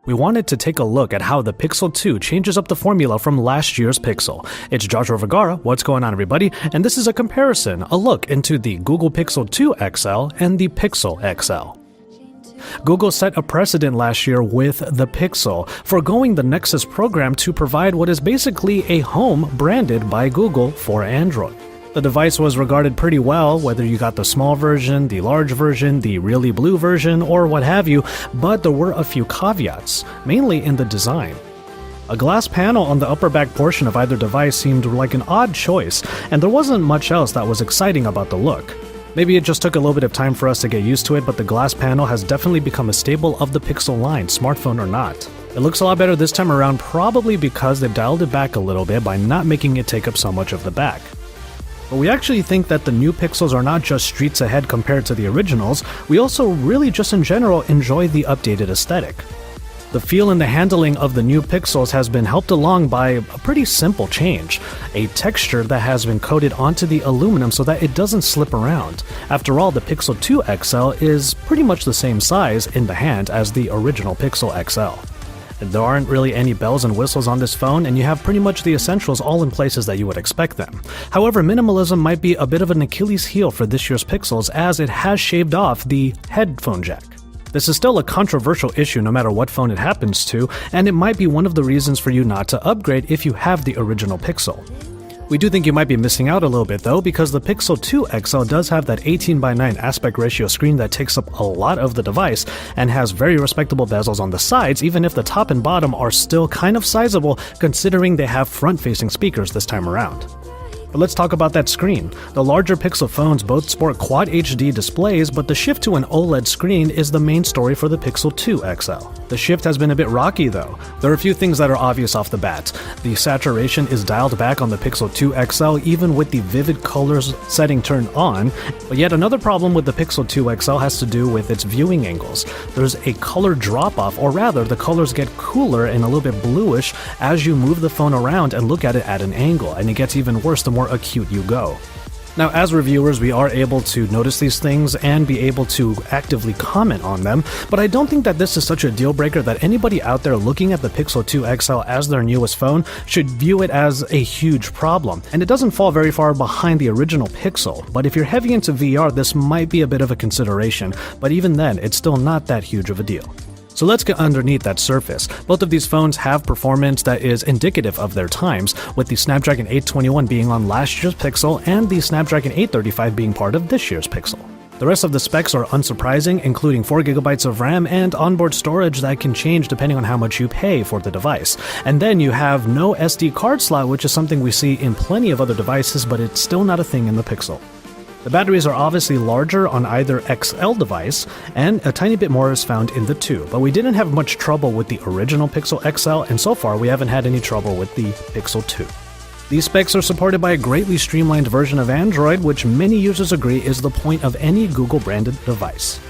we wanted to take a look at how the Pixel 2 changes up the formula from last year's Pixel. It's Joshua Vergara, what's going on everybody? And this is a comparison, a look into the Google Pixel 2 XL and the Pixel XL. Google set a precedent last year with the Pixel, foregoing the Nexus program to provide what is basically a home branded by Google for Android. The device was regarded pretty well, whether you got the small version, the large version, the really blue version, or what have you, but there were a few caveats, mainly in the design. A glass panel on the upper back portion of either device seemed like an odd choice, and there wasn't much else that was exciting about the look. Maybe it just took a little bit of time for us to get used to it, but the glass panel has definitely become a staple of the Pixel line, smartphone or not. It looks a lot better this time around, probably because they've dialed it back a little bit by not making it take up so much of the back. But we actually think that the new Pixels are not just streets ahead compared to the originals, we also really just in general enjoy the updated aesthetic. The feel and the handling of the new Pixels has been helped along by a pretty simple change, a texture that has been coated onto the aluminum so that it doesn't slip around. After all, the Pixel 2 XL is pretty much the same size in the hand as the original Pixel XL. There aren't really any bells and whistles on this phone, and you have pretty much the essentials all in places that you would expect them. However, minimalism might be a bit of an Achilles heel for this year's Pixels, as it has shaved off the headphone jack. This is still a controversial issue no matter what phone it happens to, and it might be one of the reasons for you not to upgrade if you have the original Pixel. We do think you might be missing out a little bit though, because the Pixel 2 XL does have that 18:9 aspect ratio screen that takes up a lot of the device and has very respectable bezels on the sides, even if the top and bottom are still kind of sizable considering they have front-facing speakers this time around. But let's talk about that screen. The larger Pixel phones both sport Quad HD displays, but the shift to an OLED screen is the main story for the Pixel 2 XL. The shift has been a bit rocky though. There are a few things that are obvious off the bat. The saturation is dialed back on the Pixel 2 XL even with the vivid colors setting turned on, but yet another problem with the Pixel 2 XL has to do with its viewing angles. There's a color drop-off, or rather the colors get cooler and a little bit bluish as you move the phone around and look at it at an angle, and it gets even worse the more acute you go. Now, as reviewers, we are able to notice these things and be able to actively comment on them, but I don't think that this is such a deal breaker that anybody out there looking at the Pixel 2 XL as their newest phone should view it as a huge problem. And it doesn't fall very far behind the original Pixel, but if you're heavy into VR, this might be a bit of a consideration, but even then, it's still not that huge of a deal. So let's get underneath that surface. Both of these phones have performance that is indicative of their times, with the Snapdragon 821 being on last year's Pixel and the Snapdragon 835 being part of this year's Pixel. The rest of the specs are unsurprising, including 4GB of RAM and onboard storage that can change depending on how much you pay for the device. And then you have no SD card slot, which is something we see in plenty of other devices, but it's still not a thing in the Pixel. The batteries are obviously larger on either XL device, and a tiny bit more is found in the 2, but we didn't have much trouble with the original Pixel XL, and so far we haven't had any trouble with the Pixel 2. These specs are supported by a greatly streamlined version of Android, which many users agree is the point of any Google-branded device.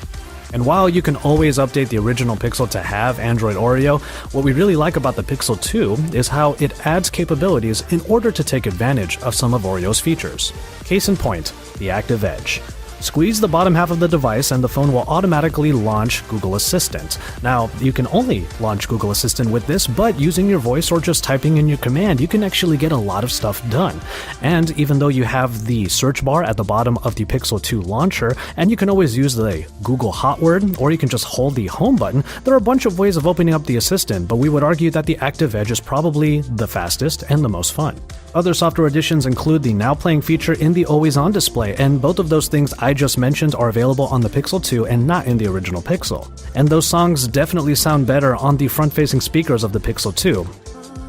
And while you can always update the original Pixel to have Android Oreo, what we really like about the Pixel 2 is how it adds capabilities in order to take advantage of some of Oreo's features. Case in point, the Active Edge. Squeeze the bottom half of the device and the phone will automatically launch Google Assistant. Now, you can only launch Google Assistant with this, but using your voice or just typing in your command, you can actually get a lot of stuff done. And even though you have the search bar at the bottom of the Pixel 2 launcher, and you can always use the Google hot word, or you can just hold the home button, there are a bunch of ways of opening up the Assistant, but we would argue that the Active Edge is probably the fastest and the most fun. Other software additions include the Now Playing feature in the Always On display, and both of those things I just mentioned are available on the Pixel 2 and not in the original Pixel. And those songs definitely sound better on the front-facing speakers of the Pixel 2.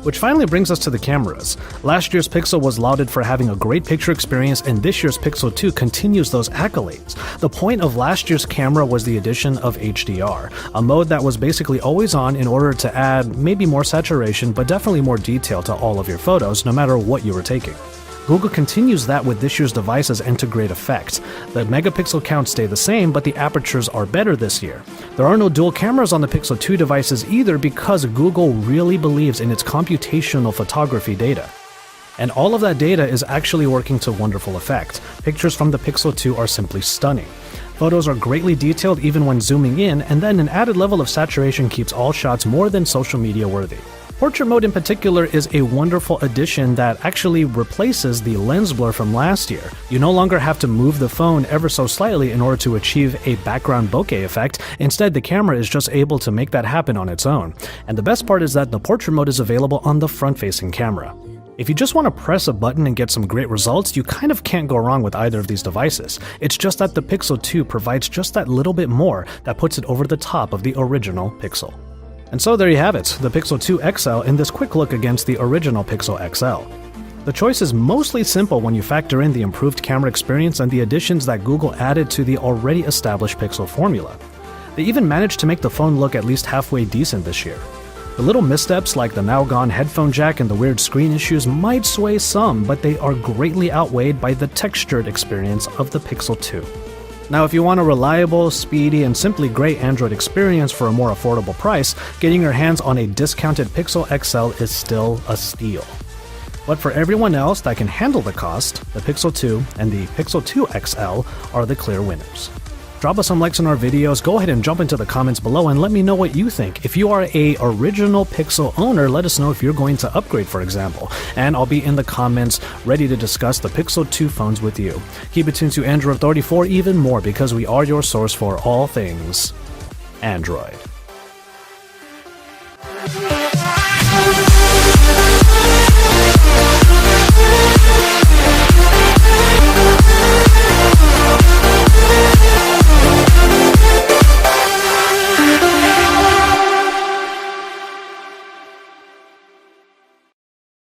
Which finally brings us to the cameras. Last year's Pixel was lauded for having a great picture experience, and this year's Pixel 2 continues those accolades. The point of last year's camera was the addition of HDR, a mode that was basically always on in order to add maybe more saturation, but definitely more detail to all of your photos, no matter what you were taking. Google continues that with this year's devices and to great effect. The megapixel counts stay the same, but the apertures are better this year. There are no dual cameras on the Pixel 2 devices either because Google really believes in its computational photography data. And all of that data is actually working to wonderful effect. Pictures from the Pixel 2 are simply stunning. Photos are greatly detailed even when zooming in, and then an added level of saturation keeps all shots more than social media worthy. Portrait mode in particular is a wonderful addition that actually replaces the lens blur from last year. You no longer have to move the phone ever so slightly in order to achieve a background bokeh effect. Instead, the camera is just able to make that happen on its own. And the best part is that the portrait mode is available on the front-facing camera. If you just want to press a button and get some great results, you kind of can't go wrong with either of these devices. It's just that the Pixel 2 provides just that little bit more that puts it over the top of the original Pixel. And so there you have it, the Pixel 2 XL in this quick look against the original Pixel XL. The choice is mostly simple when you factor in the improved camera experience and the additions that Google added to the already established Pixel formula. They even managed to make the phone look at least halfway decent this year. The little missteps like the now gone headphone jack and the weird screen issues might sway some, but they are greatly outweighed by the textured experience of the Pixel 2. Now, if you want a reliable, speedy, and simply great Android experience for a more affordable price, getting your hands on a discounted Pixel XL is still a steal. But for everyone else that can handle the cost, the Pixel 2 and the Pixel 2 XL are the clear winners. Drop us some likes on our videos, go ahead and jump into the comments below and let me know what you think. If you are a original Pixel owner, let us know if you're going to upgrade, for example. And I'll be in the comments ready to discuss the Pixel 2 phones with you. Keep it tuned to Android Authority for even more because we are your source for all things Android.